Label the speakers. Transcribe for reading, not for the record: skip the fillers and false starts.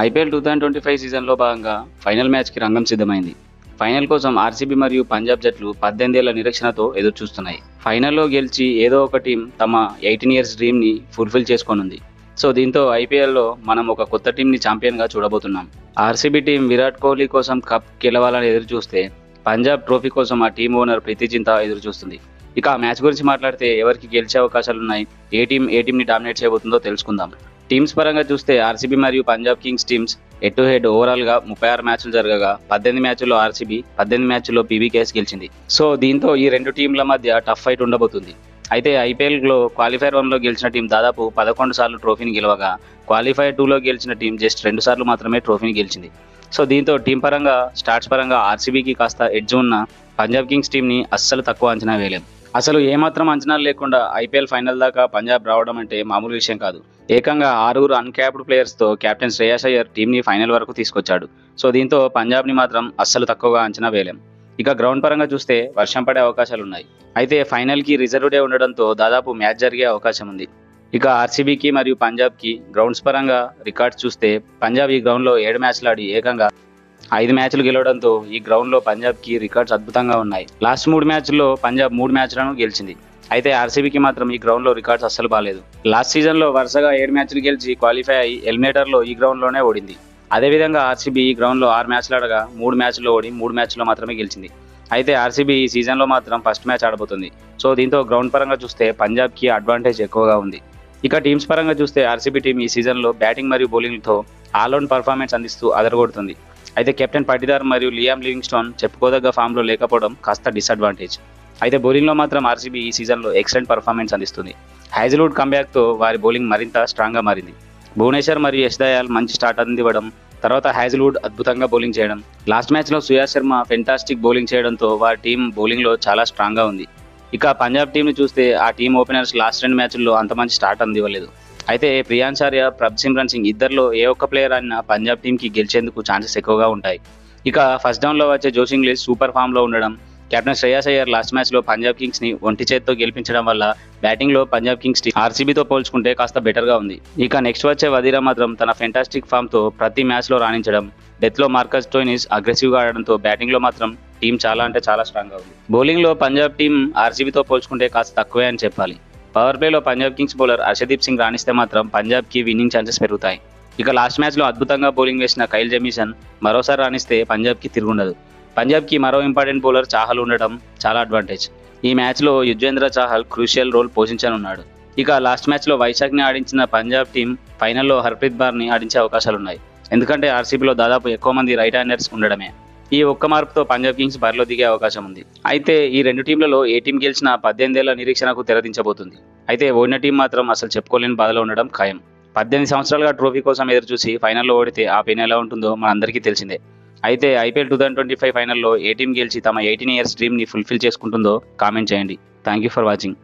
Speaker 1: IPL 2025 సీజన్లో భాగంగా final మ్యాచ్కి రంగం సిద్ధమైంది. ఫైనల్ కోసం ఆర్సీబీ మరియు పంజాబ్ జట్లు 18 ఏళ్ల నిరీక్షణతో ఎదురుచూస్తున్నాయి. ఫైనల్లో గెలిచి ఏదో ఒక టీం తమ 18 ఇయర్స్ డ్రీమ్ని ఫుల్ఫిల్ చేసుకోనుంది. సో దీంతో ఐపీఎల్లో మనం ఒక కొత్త టీంని ఛాంపియన్గా చూడబోతున్నాం. ఆర్సీబీ టీం విరాట్ కోహ్లీ కోసం కప్ గెలవాలని ఎదురు చూస్తే పంజాబ్ ట్రోఫీ కోసం ఆ టీం ఓనర్ ప్రీతి జింతా ఎదురు చూస్తుంది. ఇక ఆ మ్యాచ్ గురించి మాట్లాడితే ఎవరికి గెలిచే అవకాశాలున్నాయి, ఏ టీంని డామినేట్ చేయబోతుందో తెలుసుకుందాం. టీమ్స్ పరంగా చూస్తే ఆర్సీబీ మరియు Punjab Kings teams head to head ఓవరాల్గా 36 మ్యాచ్లు జరగగా 18 మ్యాచ్ల్లో ఆర్సీబీ, 18 మ్యాచ్ల్లో పీవీకేఎస్ గెలిచింది. సో దీంతో ఈ రెండు టీంల మధ్య టఫ్ ఫైట్ ఉండబోతుంది. అయితే ఐపీఎల్లో క్వాలిఫైర్ 1లో గెలిచిన టీం దాదాపు 11 సార్లు ట్రోఫీని గెలవగా క్వాలిఫైర్ 2లో గెలిచిన టీం జస్ట్ 2 సార్లు మాత్రమే ట్రోఫీని గెలిచింది. సో దీంతో టీం పరంగా స్టార్ట్స్ పరంగా ఆర్సీబీకి కాస్త ఎడ్జ్ ఉన్న పంజాబ్ కింగ్స్ టీంని అస్సలు తక్కువ అంచనా వేయలేం. అసలు ఏమాత్రం అంచనాలు లేకుండా ఐపీఎల్ ఫైనల్ దాకా పంజాబ్ రావడం అంటే మామూలు విషయం కాదు. ఏకంగా 6 అన్క్యాప్డ్ ప్లేయర్స్తో కెప్టెన్ శ్రేయాస్ అయ్యర్ టీంని ఫైనల్ వరకు తీసుకొచ్చాడు. సో దీంతో పంజాబ్ని మాత్రం అస్సలు తక్కువగా అంచనా వేయలేం. ఇక గ్రౌండ్ పరంగా చూస్తే వర్షం పడే అవకాశాలున్నాయి. అయితే ఫైనల్కి రిజర్వ్ డే ఉండడంతో దాదాపు మ్యాచ్ జరిగే అవకాశం ఉంది. ఇక ఆర్సీబీకి మరియు పంజాబ్కి గ్రౌండ్స్ పరంగా రికార్డ్స్ చూస్తే పంజాబ్ ఈ గ్రౌండ్లో 7 మ్యాచ్లు ఆడి ఏకంగా 5 మ్యాచ్లు గెలవడంతో ఈ గ్రౌండ్లో పంజాబ్కి రికార్డ్స్ అద్భుతంగా ఉన్నాయి. లాస్ట్ 3 మ్యాచ్ల్లో పంజాబ్ 3 మ్యాచ్లను గెలిచింది. అయితే ఆర్సీబీకి మాత్రం ఈ గ్రౌండ్లో రికార్డ్స్ అస్సలు బాలేదు. లాస్ట్ సీజన్లో వరుసగా 7 మ్యాచ్లు గెలిచి క్వాలిఫై అయ్యి ఎలిమినేటర్లో ఈ గ్రౌండ్లోనే ఓడింది. అదేవిధంగా ఆర్సీబీ ఈ గ్రౌండ్లో 6 మ్యాచ్లు ఆడగా 3 మ్యాచ్ల్లో ఓడి 3 మ్యాచ్ల్లో మాత్రమే గెలిచింది. అయితే ఆర్సీబీ ఈ సీజన్లో మాత్రం ఫస్ట్ మ్యాచ్ ఆడబోతుంది. సో దీంతో గ్రౌండ్ పరంగా చూస్తే పంజాబ్కి అడ్వాంటేజ్ ఎక్కువగా ఉంది. ఇక టీమ్స్ పరంగా చూస్తే ఆర్సీబీ టీం ఈ సీజన్లో బ్యాటింగ్ మరియు బౌలింగ్తో ఆల్రౌండ్ పర్ఫార్మెన్స్ అందిస్తూ అదరగొడుతుంది. అయితే కెప్టెన్ పటిదార్ మరియు లియామ్ లివింగ్స్టోన్ చెప్పుకోదగ్గ ఫామ్లో లేకపోవడం కాస్త డిసడ్వాంటేజ్. అయితే బౌలింగ్లో మాత్రం ఆర్సీబీ ఈ సీజన్లో ఎక్సలెంట్ పర్ఫార్మెన్స్ అందిస్తుంది. హైజ్వుడ్ కంబ్యాక్తో వారి బౌలింగ్ మరింత స్ట్రాంగ్గా మారింది. భువనేశ్వర్ మరియు యశ్ దయాల్ మంచి స్టార్ట్ అందివ్వడం, తర్వాత హైజ్వుడ్ అద్భుతంగా బౌలింగ్ చేయడం, లాస్ట్ మ్యాచ్లో సుయాష్ శర్మ ఫెంటాస్టిక్ బౌలింగ్ చేయడంతో వారి టీం బౌలింగ్లో చాలా స్ట్రాంగ్గా ఉంది. ఇక పంజాబ్ టీంని చూస్తే ఆ టీం ఓపెనర్స్ లాస్ట్ 2 మ్యాచ్ల్లో అంత మంచి స్టార్ట్ అందివ్వలేదు. అయితే ప్రియాంశార్య, ప్రభ్సిమ్రన్ సింగ్ ఇద్దరిలో ఏ ఒక్క ప్లేయర్ అయినా పంజాబ్ టీంకి గెలిచేందుకు ఛాన్సెస్ ఎక్కువగా ఉంటాయి. ఇక ఫస్ట్ డౌన్లో వచ్చే జోష్ ఇంగ్లీష్ సూపర్ ఫామ్లో ఉండడం, కెప్టెన్ శ్రేయాస్ అయ్యర్ లాస్ట్ మ్యాచ్లో పంజాబ్ కింగ్స్ని ఒంటి చేత్తో గెలిపించడం వల్ల బ్యాటింగ్లో పంజాబ్ కింగ్స్ టీం ఆర్సీబీతో పోల్చుకుంటే కాస్త బెటర్గా ఉంది. ఇక నెక్స్ట్ వచ్చే వదీరా మాత్రం తన ఫెంటాస్టిక్ ఫామ్తో ప్రతి మ్యాచ్లో రాణించడం, డెత్లో మార్కస్ స్టోయినిస్ అగ్రెసివ్గా ఆడడంతో బ్యాటింగ్లో మాత్రం టీం చాలా అంటే చాలా స్ట్రాంగ్గా ఉంది. బౌలింగ్లో పంజాబ్ టీం ఆర్సీబీతో పోల్చుకుంటే కాస్త తక్కువే అని చెప్పాలి. పవర్ ప్లేలో పంజాబ్ కింగ్స్ బౌలర్ హర్షదీప్ సింగ్ రాణిస్తే మాత్రం పంజాబ్కి విన్నింగ్ ఛాన్సెస్ పెరుగుతాయి. ఇక లాస్ట్ మ్యాచ్లో అద్భుతంగా బౌలింగ్ వేసిన కైల్ జెమిసన్ మరోసారి రాణిస్తే పంజాబ్కి తిరుగుండదు. పంజాబ్కి మరో ఇంపార్టెంట్ బౌలర్ చాహల్ ఉండటం చాలా అడ్వాంటేజ్. ఈ మ్యాచ్లో యుజ్వేంద్ర చాహల్ క్రూషియల్ రోల్ పోషించనున్నాడు. ఇక లాస్ట్ మ్యాచ్లో వైశాఖ్ని ఆడించిన పంజాబ్ టీం ఫైనల్లో హర్ప్రీత్ బార్ని ఆడించే అవకాశాలున్నాయి. ఎందుకంటే ఆర్సీబీలో దాదాపు ఎక్కువ మంది రైట్ హ్యాండర్స్ ఉండడమే. ఈ ఒక్క మార్పుతో పంజాబ్ కింగ్స్ బరిలో దిగే అవకాశం ఉంది. అయితే ఈ రెండు టీంలలో ఏ టీం గెలిచినా 18 ఏళ్ల నిరీక్షణకు తెరదించబోతుంది. అయితే ఓడిన టీం మాత్రం అసలు చెప్పుకోలేని బాధలో ఉండడం ఖాయం. 18 సంవత్సరాలుగా ట్రోఫీ కోసం ఎదురుచూసి ఫైనల్లో ఓడితే ఆ పెయిన్ ఎలా ఉంటుందో మనందరికీ తెలిసిందే. అయితే ఐపీఎల్ 2025 ఫైనల్లో ఏ టీం గెలిచి తమ 18 ఇయర్స్ డ్రీమ్ని ఫుల్ఫిల్ చేసుకుంటుందో కామెంట్ చేయండి. Thank you for watching.